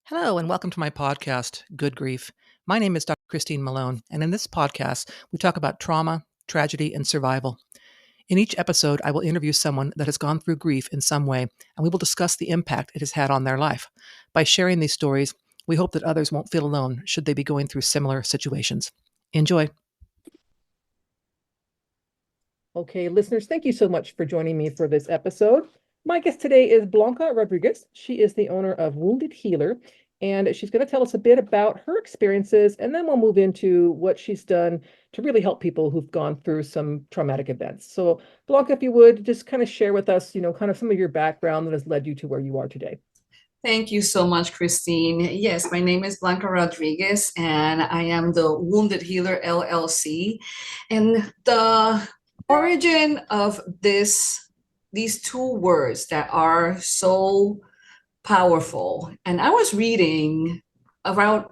Hello, and welcome to my podcast, Good Grief. My name is Dr. Christine Malone, and in this podcast, we talk about trauma, tragedy, and survival. In each episode, I will interview someone that has gone through grief in some way, and we will discuss the impact it has had on their life. By sharing these stories, we hope that others won't feel alone should they be going through similar situations. Enjoy. Okay, listeners, thank you so much for joining me for this episode. My guest today is Blanca Rodriguez. She is the owner of Wounded Healer, and she's going to tell us a bit about her experiences, and then we'll move into what she's done to really help people who've gone through some traumatic events. So, Blanca, if you would just kind of share with us, kind of some of your background that has led you to where you are today. Thank you so much, Christine. Yes, my name is Blanca Rodriguez, and I am the Wounded Healer LLC. And the origin of these two words that are so powerful, and I was reading about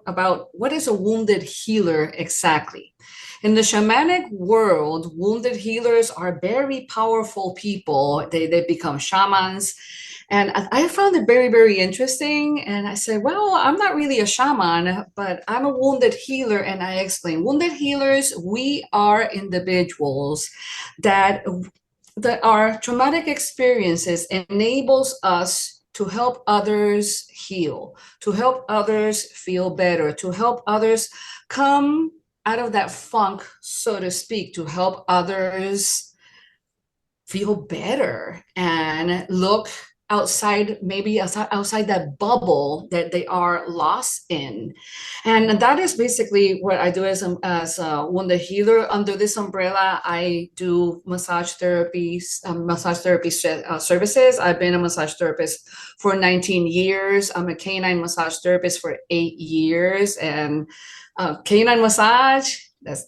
what is a wounded healer exactly. In the shamanic world, wounded healers are very powerful people. They become shamans. And I found it very, very interesting. And I said, well, I'm not really a shaman, but I'm a wounded healer. And I explained, wounded healers, we are individuals that our traumatic experiences enables us to help others heal, to help others feel better, to help others come out of that funk, so to speak, to help others feel better and look outside, maybe outside that bubble that they are lost in. And that is basically what I do as a wounded healer. Under this umbrella, I do massage therapies, services. I've been a massage therapist for 19 years. I'm a canine massage therapist for 8 years. And canine massage, let's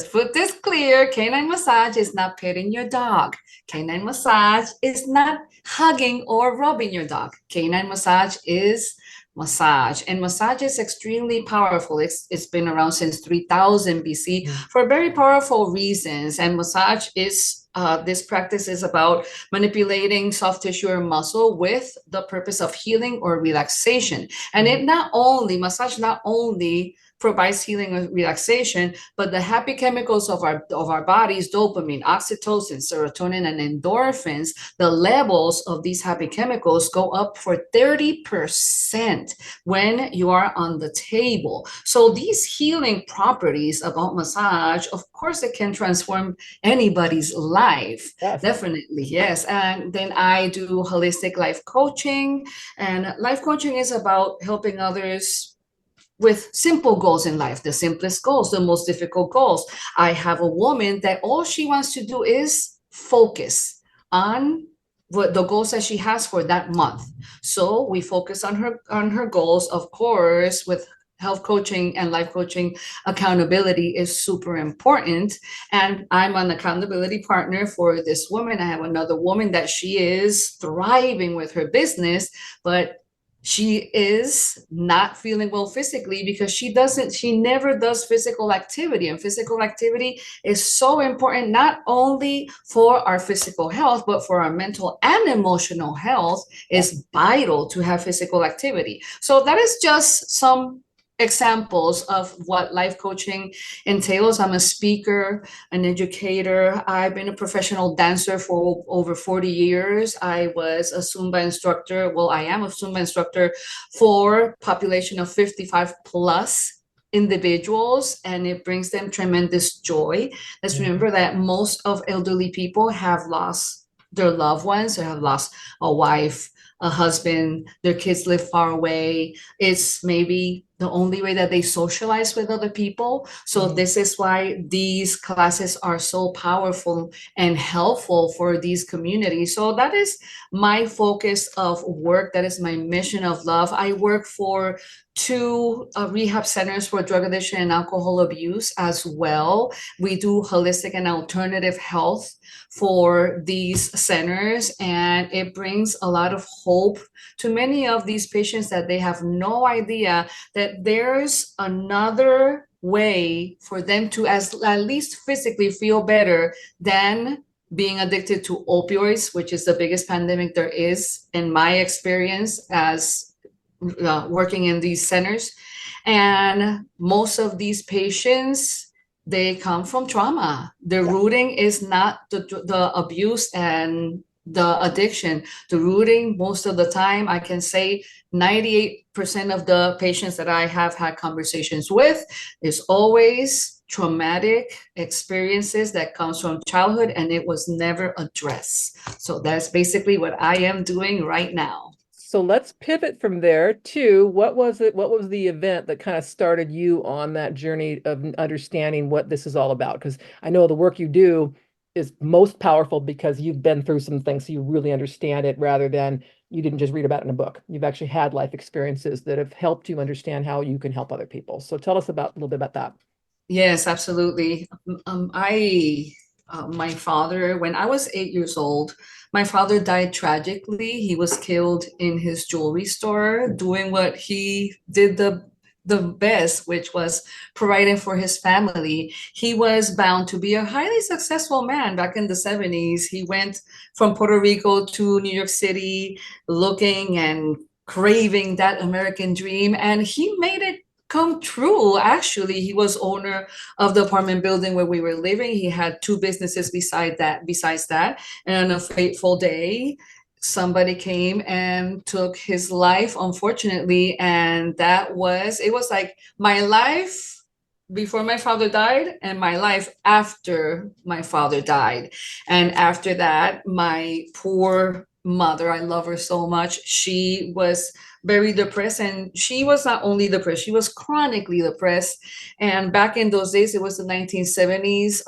put this clear. Canine massage is not petting your dog. Canine massage is not hugging or rubbing your dog. Canine massage is massage, and massage is extremely powerful. It's been around since 3000 BC for very powerful reasons. And massage is this practice is about manipulating soft tissue or muscle with the purpose of healing or relaxation. And massage not only provides healing and relaxation, but the happy chemicals of our bodies, dopamine, oxytocin, serotonin, and endorphins, the levels of these happy chemicals go up for 30% when you are on the table. So these healing properties about massage, of course, it can transform anybody's life. Yes. Definitely, yes. And then I do holistic life coaching, and life coaching is about helping others with simple goals in life, the simplest goals, the most difficult goals. I have a woman that all she wants to do is focus on what the goals that she has for that month. So we focus on her goals. Of course, with health coaching and life coaching, accountability is super important. And I'm an accountability partner for this woman. I have another woman that she is thriving with her business, but she is not feeling well physically because she never does physical activity. And physical activity is so important, not only for our physical health, but for our mental and emotional health. Is vital to have physical activity. So that is just some examples of what life coaching entails. I'm a speaker, an educator. I've been a professional dancer for over 40 years. I was a Zumba instructor. Well, I am a Zumba instructor for population of 55 plus individuals, and it brings them tremendous joy. Let's remember that most of elderly people have lost their loved ones, or have lost a wife, a husband, their kids live far away. It's maybe the only way that they socialize with other people. So this is why these classes are so powerful and helpful for these communities. So that is my focus of work. That is my mission of love. I work for two rehab centers for drug addiction and alcohol abuse as well. We do holistic and alternative health for these centers, and it brings a lot of hope to many of these patients that they have no idea that there's another way for them to at least physically feel better than being addicted to opioids, which is the biggest pandemic there is in my experience as working in these centers. And most of these patients, they come from trauma. The rooting is not the abuse and the addiction. The rooting, most of the time, I can say 98% of the patients that I have had conversations with is always traumatic experiences that comes from childhood, and it was never addressed. So that's basically what I am doing right now. So let's pivot from there to what was it? What was the event that kind of started you on that journey of understanding what this is all about? Because I know the work you do is most powerful because you've been through some things, so you really understand it rather than you didn't just read about it in a book. You've actually had life experiences that have helped you understand how you can help other people. So tell us about a little bit about that. Yes, absolutely. My father, when I was 8 years old, my father died tragically. He was killed in his jewelry store doing what he did the best, which was providing for his family. He was bound to be a highly successful man back in the 70s. He went from Puerto Rico to New York City looking and craving that American dream, and he made it come true. Actually, he was owner of the apartment building where we were living. He had two businesses besides that. And on a fateful day, somebody came and took his life, unfortunately. And it was like my life before my father died and my life after my father died. And after that, my poor mother, I love her so much, she was very depressed, and she was not only depressed, she was chronically depressed. And back in those days, it was the 1970s.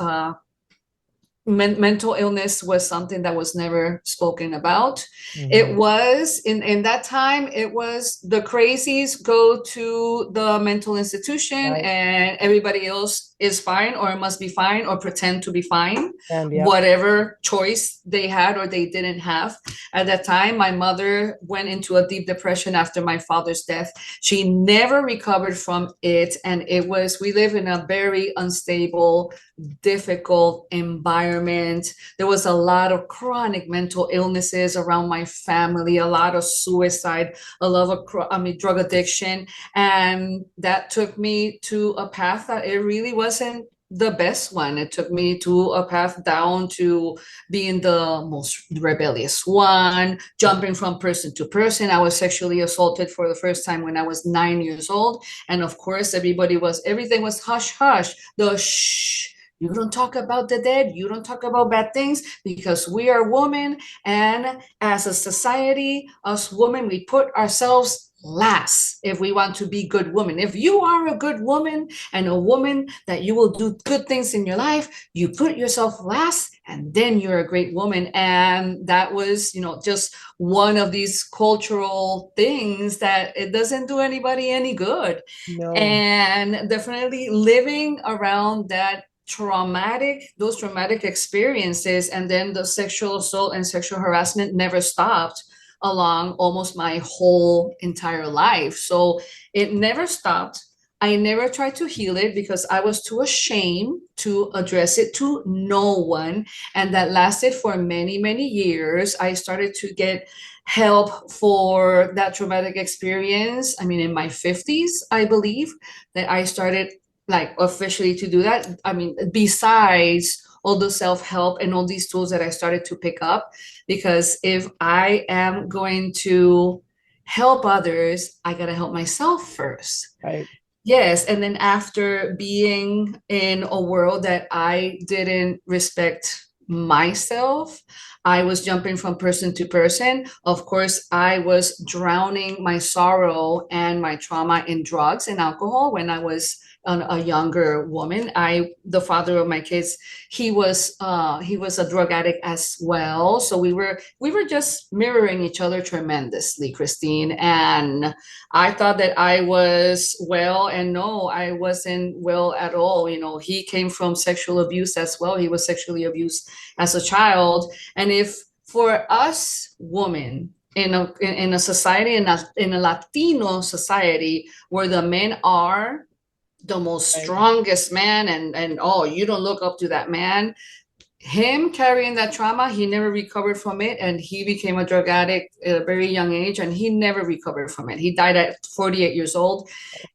Mental illness was something that was never spoken about. It was in that time, it was the crazies go to the mental institution, Right. and everybody else is fine or must be fine or pretend to be fine, And yeah, whatever choice they had or they didn't have. At that time, my mother went into a deep depression after my father's death. She never recovered from it, and we live in a very unstable, difficult environment. There was a lot of chronic mental illnesses around my family, a lot of suicide, a lot of drug addiction, and that took me to a path that it really wasn't the best one. It took me to a path down to being the most rebellious one, jumping from person to person. I was sexually assaulted for the first time when I was 9 years old. And of course, everything was hush, hush. The shh, you don't talk about the dead. You don't talk about bad things because we are women. And as a society, us women, we put ourselves last if we want to be good women. If you are a good woman and a woman that you will do good things in your life, you put yourself last and then you're a great woman. And that was, just one of these cultural things that it doesn't do anybody any good. no, And definitely living around those traumatic experiences, and then the sexual assault and sexual harassment never stopped along almost my whole entire life. So it never stopped. I never tried to heal it because I was too ashamed to address it to no one. And that lasted for many, many years. I started to get help for that traumatic experience. I mean, in my 50s, I believe that I started like officially to do that. I mean, besides all the self-help and all these tools that I started to pick up, because if I am going to help others, I got to help myself first. right. Yes, and then after being in a world that I didn't respect myself, I was jumping from person to person. Of course, I was drowning my sorrow and my trauma in drugs and alcohol when I was a younger woman. The father of my kids, he was a drug addict as well. So we were just mirroring each other tremendously, Christine. And I thought that I was well, and no, I wasn't well at all. He came from sexual abuse as well. He was sexually abused as a child. And if for us women in a society, in a Latino society where the men are the most Right. strongest man, and oh, you don't look up to that man, him carrying that trauma, he never recovered from it, and he became a drug addict at a very young age, and he never recovered from it. He died at 48 years old.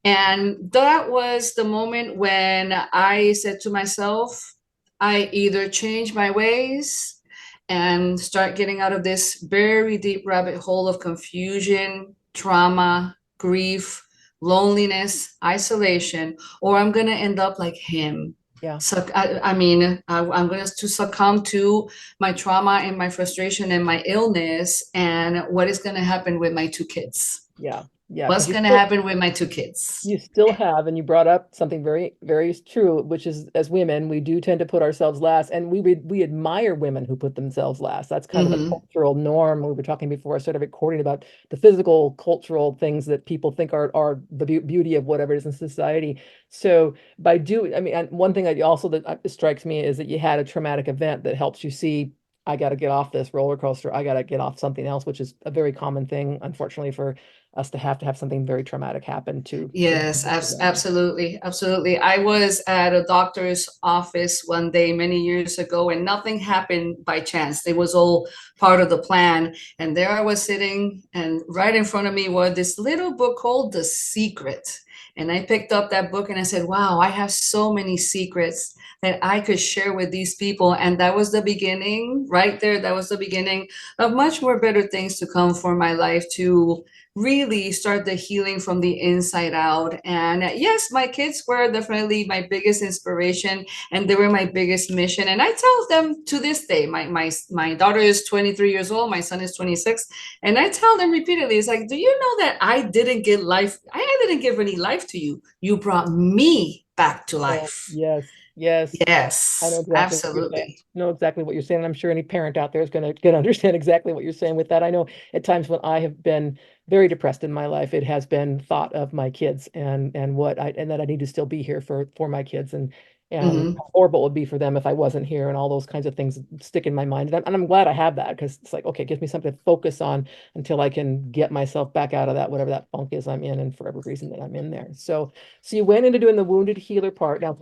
And that was the moment when I said to myself, I either change my ways and start getting out of this very deep rabbit hole of confusion, trauma, grief, loneliness, isolation, or I'm going to end up like him. Yeah. So, I'm going to succumb to my trauma and my frustration and my illness. And what is going to happen with my two kids? Yeah. Yeah. What's Because going to happen with my two kids? you still have, and you brought up something very, very true, which is as women, we do tend to put ourselves last, and we admire women who put themselves last. That's kind of the Hmm. cultural norm. We were talking before I started recording about the physical, cultural things that people think are the beauty of whatever it is in society. So by doing, I mean, and one thing that also that strikes me is that you had a traumatic event that helps you see, I got to get off this roller coaster. I got to get off something else, which is a very common thing, unfortunately, for us to have something very traumatic happen to Yes, get to that. absolutely, absolutely. I was at a doctor's office one day many years ago, and nothing happened by chance. It was all part of the plan. And there I was sitting, and right in front of me was this little book called The Secret. And I picked up that book and I said, wow, I have so many secrets that I could share with these people. And that was the beginning, right there. That was the beginning of much more better things to come for my life, to really start the healing from the inside out. And yes, my kids were definitely my biggest inspiration, and they were my biggest mission. And I tell them to this day, my daughter is 23 years old, my son is 26, and I tell them repeatedly, it's like, do you know that I didn't give life, I didn't give any life to you. You brought me back to Oh, life. yes, yes. I know Yes, exactly what you're saying. absolutely. Know exactly what you're saying. I'm sure any parent out there is gonna understand exactly what you're saying with that. I know at times when I have been very depressed in my life, it has been thought of my kids and what I and that I need to still be here for my kids and Hmm. how horrible it would be for them if I wasn't here and all those kinds of things stick in my mind. And I'm glad I have that because it's like, okay, it gives me something to focus on until I can get myself back out of that, whatever that funk is I'm in and for every reason that I'm in there. So you went into doing the wounded healer part. Now,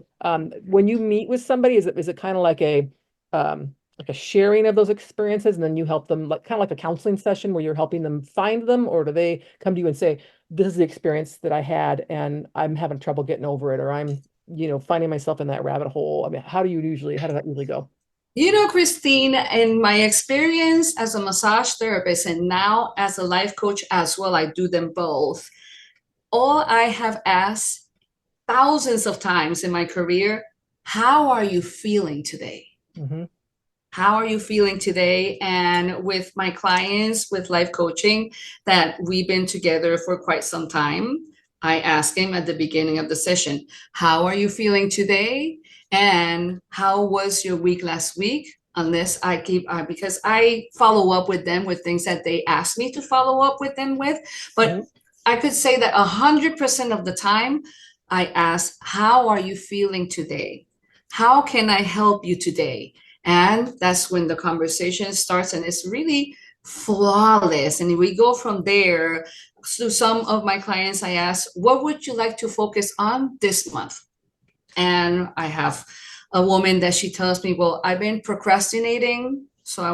when you meet with somebody, is it kind of like a sharing of those experiences, and then you help them like kind of like a counseling session where you're helping them find them, or do they come to you and say, "This is the experience that I had, and I'm having trouble getting over it," or I'm finding myself in that rabbit hole? I mean, how does that usually go? You know, Christine, in my experience as a massage therapist and now as a life coach as well, I do them both. All I have asked thousands of times in my career, how are you feeling today? Hmm. How are you feeling today? And with my clients with life coaching that we've been together for quite some time, I ask him at the beginning of the session, how are you feeling today? And how was your week last week? Unless I keep, because I follow up with them with things that they ask me to follow up with them with. But Hmm. I could say that 100% of the time, I ask, how are you feeling today? How can I help you today? And that's when the conversation starts, and it's really flawless. And we go from there. To some of my clients, I ask, what would you like to focus on this month? And I have a woman that she tells me, well, I've been procrastinating. So I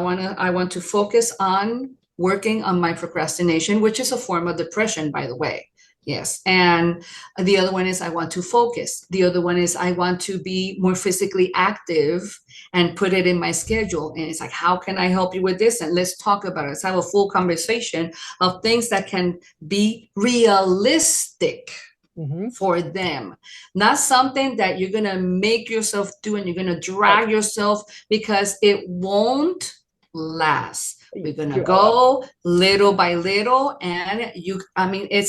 want to focus on working on my procrastination, which is a form of depression, by the way. Yes. And the other one is I want to focus. The other one is I want to be more physically active and put it in my schedule. And it's like, how can I help you with this? And let's talk about it. Let's have a full conversation of things that can be realistic Hmm. for them, not something that you're going to make yourself do and you're going to Right. drag yourself, because it won't last. We're going to Oh, go little by little. And I mean, it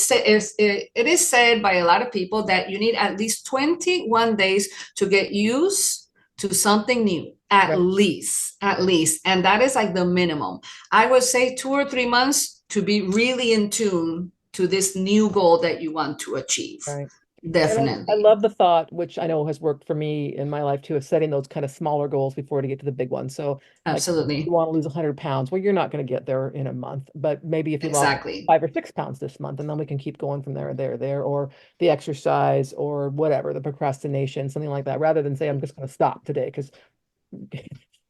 is said by a lot of people that you need at least 21 days to get used to something new, right. at least. And that is like the minimum. I would say 2 or 3 months to be really in tune to this new goal that you want to achieve. Right. And I Definitely. love the thought, which I know has worked for me in my life too, of setting those kind of smaller goals before to get to the big ones. So, like, you Absolutely. want to lose 100 pounds. Well, you're not going to get there in a month, but maybe if you lost Exactly. 5 or 6 pounds this month, and then we can keep going from there, or the exercise, or whatever, the procrastination, something like that, rather than say, I'm just going to stop today because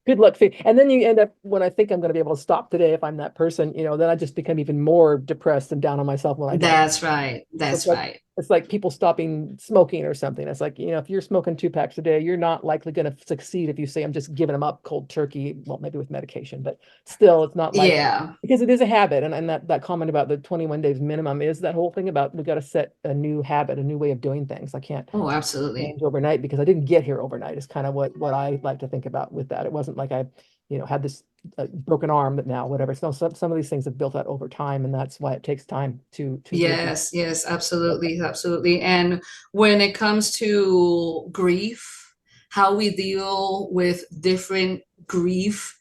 Good luck. And then you end up, when I think I'm going to be able to stop today, if I'm that person, then I just become even more depressed and down on myself when I don't. That's right. So That's right. it's like people stopping smoking or something. It's like, if you're smoking 2 packs a day, you're not likely going to succeed if you say, I'm just giving them up cold turkey. Well, maybe with medication, but still, it's not like, Yeah. because it is a habit. And that comment about the 21 days minimum is that whole thing about we got to set a new habit, a new way of doing things. I can't Oh, absolutely. change overnight because I didn't get here overnight is kind of what I like to think about with that. It wasn't like I, had this broken arm that now, whatever. So some of these things have built out over time, and that's why it takes time to really. Yes, yes, absolutely, absolutely. And when it comes to grief, how we deal with different grief,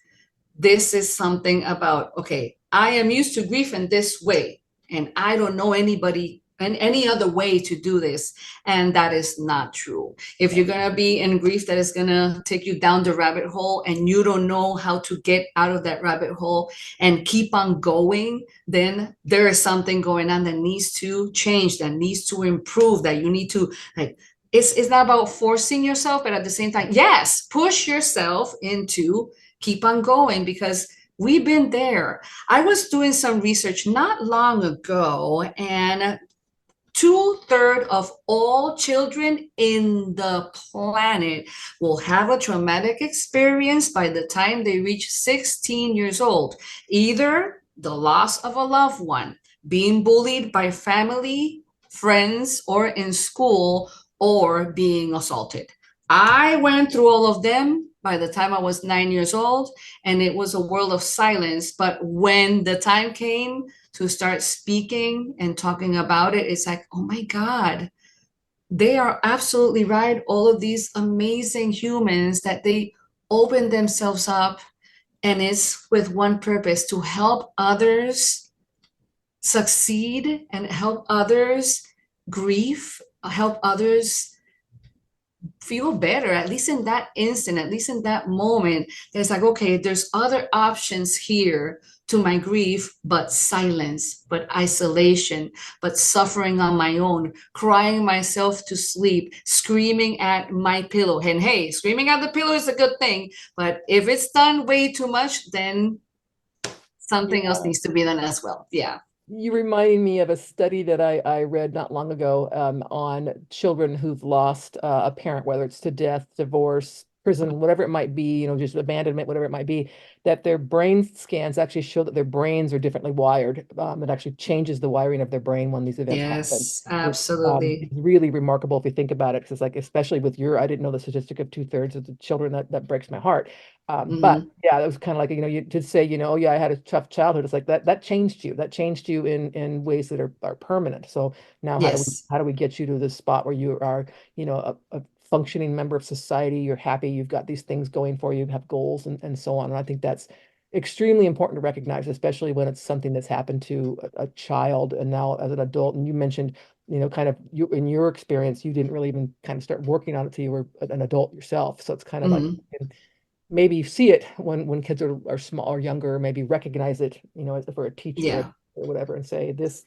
this is something about, okay, I am used to grief in this way, and I don't know anybody and any other way to do this. And that is not true. If you're going to be in grief that is going to take you down the rabbit hole and you don't know how to get out of that rabbit hole and keep on going, then there is something going on that needs to change, that needs to improve, that you need to like. It's not about forcing yourself, but at the same time, yes, push yourself into keep on going because we've been there. I was doing some research not long ago, and 2/3 of all children in the planet will have a traumatic experience by the time they reach 16 years old. Either the loss of a loved one, being bullied by family, friends, or in school, or being assaulted. I went through all of them by the time I was 9 years old, and it was a world of silence. But when the time came to start speaking and talking about it, it's like, oh my God, they are absolutely right. All of these amazing humans that they open themselves up, and it's with one purpose to help others succeed and help others grieve, help others feel better, at least in that instant, at least in that moment. There's like, okay, there's other options here to my grief, but silence, but isolation, but suffering on my own, crying myself to sleep, screaming at my pillow. And hey, screaming at the pillow is a good thing, but if it's done way too much, then something else Yeah. needs to be done as well. Yeah. You reminded me of a study that I read not long ago on children who've lost a parent, whether it's to death, divorce, prison, whatever it might be, just abandonment, whatever it might be, that their brain scans actually show that their brains are differently wired. It actually changes the wiring of their brain when these events happen, Yes, which absolutely. is really remarkable if you think about it. Because it's like, especially with I didn't know the statistic of 2/3 of the children, that breaks my heart. But Mhm. yeah, that was kind of like, you to say, oh yeah, I had a tough childhood. It's like that changed you. That changed you in ways that are permanent. So now Yes. how do we get you to this spot where you are, a functioning member of society, you're happy, you've got these things going for you, you have goals and so on. And I think that's extremely important to recognize, especially when it's something that's happened to a child and now as an adult. And you mentioned, kind of you in your experience, you didn't really even kind of start working on it till you were an adult yourself. So it's kind of like Mhm. maybe see it when kids are small or younger, maybe recognize it, as if we're a teacher Yeah. or whatever, and say this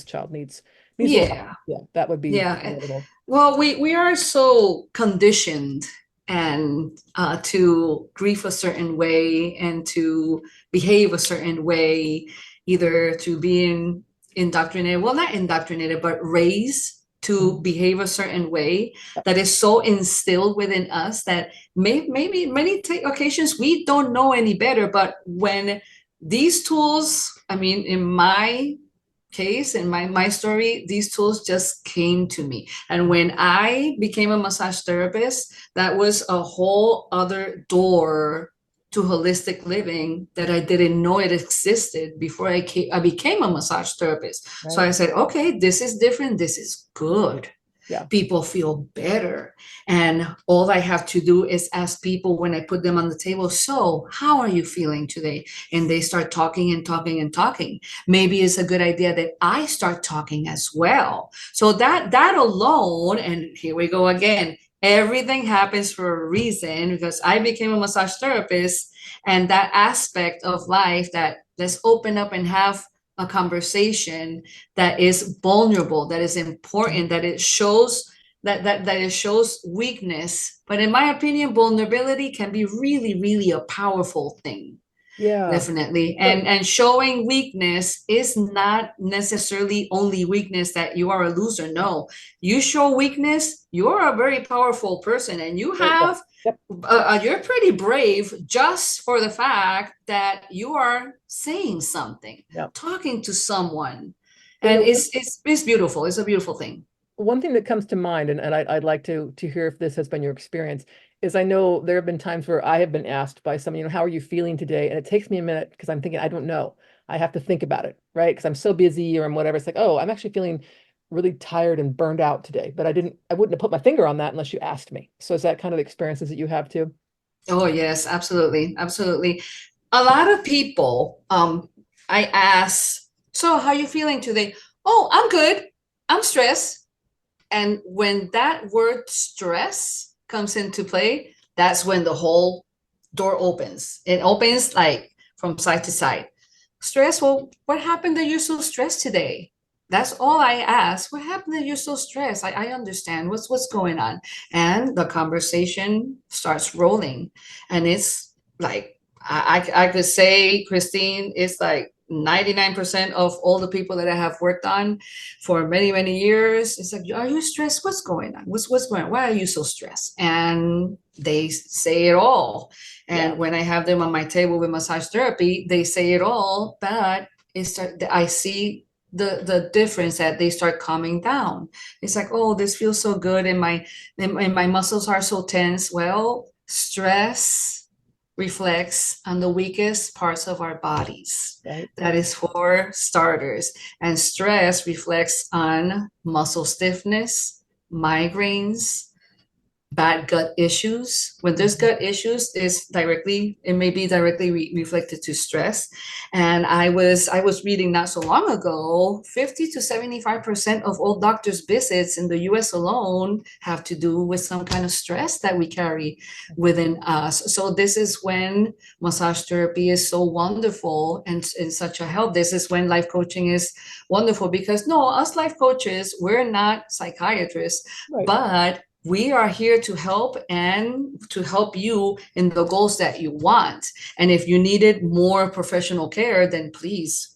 child needs a little help. Yeah. Yeah, that would be Yeah. inevitable. Well, we are so conditioned and to grieve a certain way and to behave a certain way, either to being indoctrinated, well, not indoctrinated, but raised to Mhm. behave a certain way that is so instilled within us that maybe many occasions we don't know any better. But when these tools, I mean, in my case in my story, these tools just came to me. And when I became a massage therapist, that was a whole other door to holistic living that I didn't know it existed before I became a massage therapist. So Right? I said, okay, this is different, this is good, Yeah. people feel better. And all I have to do is ask people when I put them on the table, so how are you feeling today? And they start talking and talking and talking. Maybe it's a good idea that I start talking as well. So that alone, and here we go again, everything happens for a reason because I became a massage therapist, and that aspect of life that let's open up and have a conversation that is vulnerable, that is important, that it shows that it shows weakness. But in my opinion, vulnerability can be really, really a powerful thing. Yeah. Definitely. Right. And showing weakness is not necessarily only weakness that you are a loser. No, you show weakness, you're a very powerful person, and you There you go. have Yep. you're pretty brave just for the fact that you are saying something, Yep. talking to someone. You And know, it's beautiful. It's a beautiful thing. one thing that comes to mind, and I'd like to hear if this has been your experience, is I know there have been times where I have been asked by someone, how are you feeling today? And it takes me a minute because I'm thinking, I don't know. I have to think about it, right? Because I'm so busy or I'm whatever. It's like, oh, I'm actually feeling really tired and burned out today. But I wouldn't have put my finger on that unless you asked me. So is that kind of the experiences that you have too? Oh, yes, absolutely. Absolutely. A lot of people, I ask, so how are you feeling today? Oh, I'm good. I'm stressed. And when that word stress comes into play, that's when the whole door opens. It opens like from side to side. Stress, well, what happened that you're so stressed today? That's all I ask. What happened that you're so stressed? I understand what's going on. And the conversation starts rolling. And it's like I could say, Christine, it's like 99% of all the people that I have worked on for many, many years. It's like, are you stressed? What's going on? What's going on? Why are you so stressed? And they say it all. Yeah. And when I have them on my table with massage therapy, they say it all, but I see the difference that they start calming down. It's like, oh, this feels so good, and my muscles are so tense. Well, stress reflects on the weakest parts of our bodies. Right. That is for starters. And stress reflects on muscle stiffness, migraines, bad gut issues. When there's Mhm. gut issues, it may be directly reflected to stress. And I was reading not so long ago, 50 to 75% of all doctors' visits in the US alone have to do with some kind of stress that we carry within us. So this is when massage therapy is so wonderful and such a help. This is when life coaching is wonderful, because no, us life coaches, we're not psychiatrists, Right. but we are here to help and to help you in the goals that you want. And if you needed more professional care, then please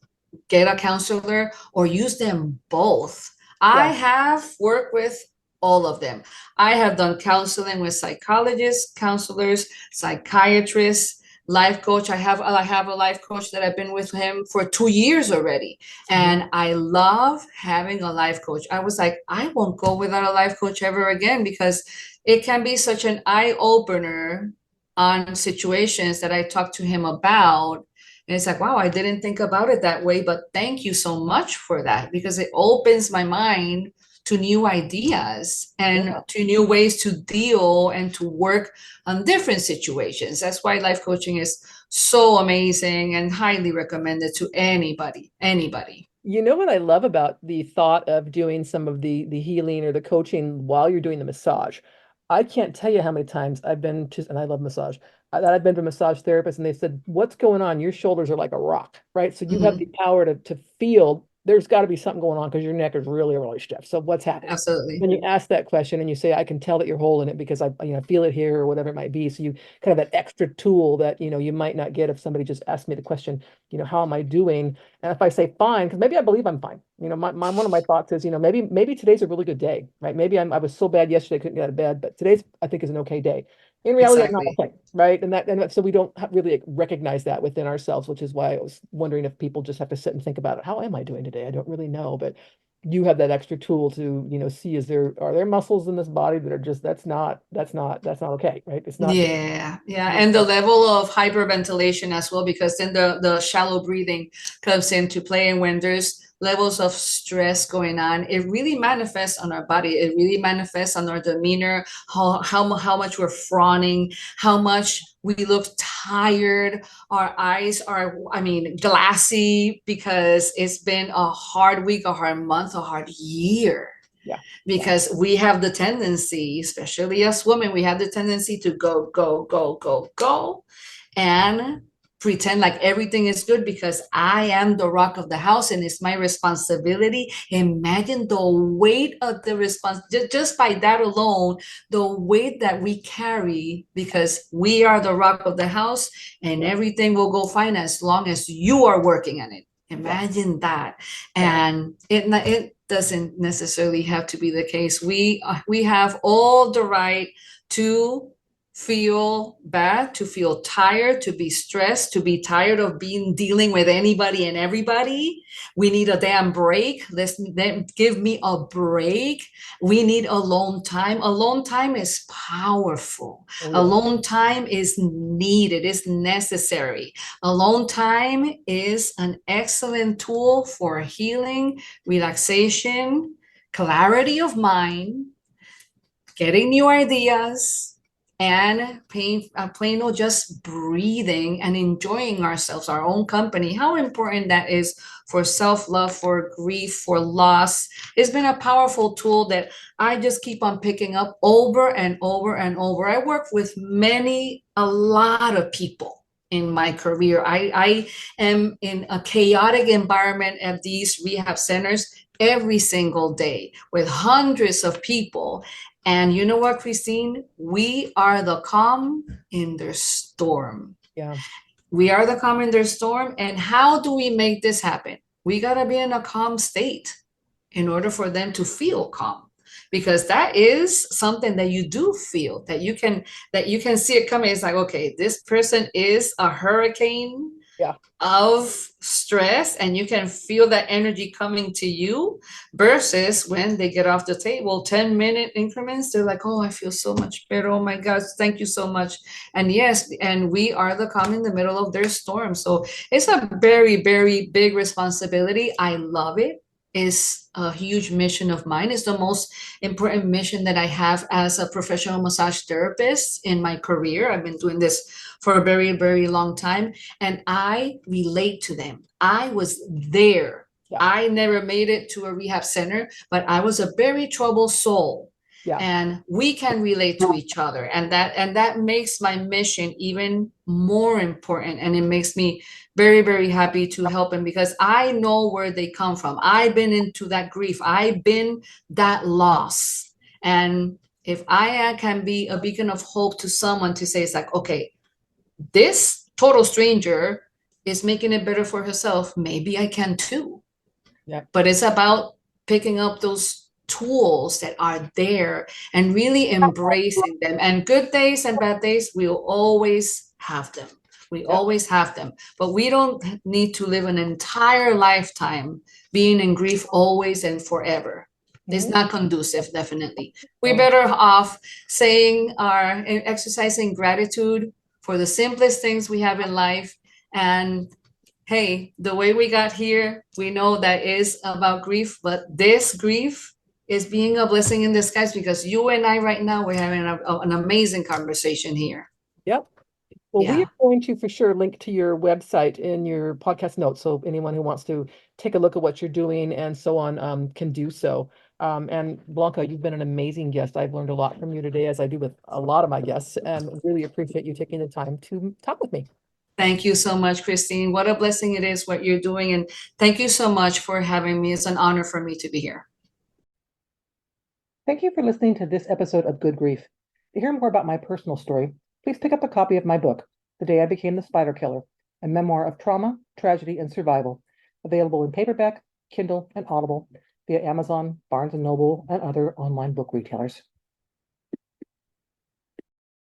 get a counselor or use them both. I Yeah. have worked with all of them. I have done counseling with psychologists, counselors, psychiatrists, life coach. I have a life coach that I've been with him for 2 years already. Mhm. And I love having a life coach. I was like, I won't go without a life coach ever again, because it can be such an eye opener on situations that I talked to him about. And it's like, wow, I didn't think about it that way, but thank you so much for that, because it opens my mind to new ideas and Yeah. to new ways to deal and to work on different situations. That's why life coaching is so amazing and highly recommended to anybody, anybody. You know what I love about the thought of doing some of the healing or the coaching while you're doing the massage? I can't tell you how many times I've been to, and I love massage, that I've been to a massage therapist and they said, "What's going on? Your shoulders are like a rock," right? So you have the Mhm. power to feel there's got to be something going on because your neck is really, really stiff. So what's happening? Absolutely. When you ask that question and you say, "I can tell that you're holding it because I feel it here," or whatever it might be. So you kind of that extra tool that, you might not get if somebody just asked me the question, "How am I doing?" And if I say fine, because maybe I believe I'm fine. One of my thoughts is, maybe today's a really good day, right? Maybe I was so bad yesterday I couldn't get out of bed, but today's I think is an okay day. In reality, I'm not Exactly. okay, right? So we don't really recognize that within ourselves, which is why I was wondering if people just have to sit and think about it. How am I doing today? I don't really know, but you have that extra tool to, see are there muscles in this body that are just that's not okay, right? It's not. Yeah, yeah, and the level of hyperventilation as well, because then the shallow breathing comes into play, and when there's levels of stress going on, it really manifests on our body. It really manifests on our demeanor, how much we're frowning, how much we look tired. Our eyes are, I mean, glassy, because it's been a hard week, a hard month, a hard year, Yeah, yeah, because we have the tendency, especially as women, we have the tendency to go, go, go, go, go, and pretend like everything is good because I am the rock of the house and it's my responsibility. Imagine the weight of the response, just by that alone, the weight that we carry because we are the rock of the house and everything will go fine as long as you are working on it. Imagine that. And it doesn't necessarily have to be the case. We have all the right to feel bad, to feel tired, to be stressed, to be tired of dealing with anybody and everybody. We need a damn break. Give me a break. We need alone time. Alone time is powerful. Alone time is needed, is necessary. Alone time is an excellent tool for healing, relaxation, clarity of mind, getting new ideas, and plain old just breathing and enjoying ourselves, our own company. How important that is for self-love, for grief, for loss. It's been a powerful tool that I just keep on picking up over and over and over. I work with a lot of people in my career. I am in a chaotic environment at these rehab centers every single day with hundreds of people. And you know what, Christine? We are the calm in their storm. Yeah. We are the calm in their storm. And how do we make this happen? We got to be in a calm state in order for them to feel calm. Because that is something that you do feel, that you can see it coming. It's like, okay, this person is a hurricane of stress, and you can feel that energy coming to you, versus when they get off the table 10-minute increments, they're like, oh, I feel so much better, oh my gosh, thank you so much. And yes, and we are the calm in the middle of their storm. So it's a very, very big responsibility. I love it. Is a huge mission of mine. It's the most important mission that I have as a professional massage therapist in my career. I've been doing this for a very, very long time, and I relate to them. I was there. I never made it to a rehab center, but I was a very troubled soul. And we can relate to each other, and that makes my mission even more important, and it makes me very, very happy to help them because I know where they come from. I've been into that grief. I've been that loss. And if I can be a beacon of hope to someone to say, it's like, okay, this total stranger is making it better for herself, maybe I can too. But it's about picking up those tools that are there and really embracing them. And good days and bad days, we'll always have them. We always have them. But we don't need to live an entire lifetime being in grief always and forever. It's not conducive, definitely. We're better off exercising gratitude for the simplest things we have in life. And hey, the way we got here, we know that is about grief, but this grief is being a blessing in disguise because you and I right now, we're having an amazing conversation here. Yep. Well, we are going to for sure link to your website in your podcast notes. So anyone who wants to take a look at what you're doing and so on can do so. And Blanca, you've been an amazing guest. I've learned a lot from you today, as I do with a lot of my guests, and really appreciate you taking the time to talk with me. Thank you so much, Christine. What a blessing it is what you're doing. And thank you so much for having me. It's an honor for me to be here. Thank you for listening to this episode of Good Grief. To hear more about my personal story, please pick up a copy of my book, The Day I Became the Spider Killer, a memoir of trauma, tragedy, and survival, available in paperback, Kindle, and Audible via Amazon, Barnes & Noble, and other online book retailers.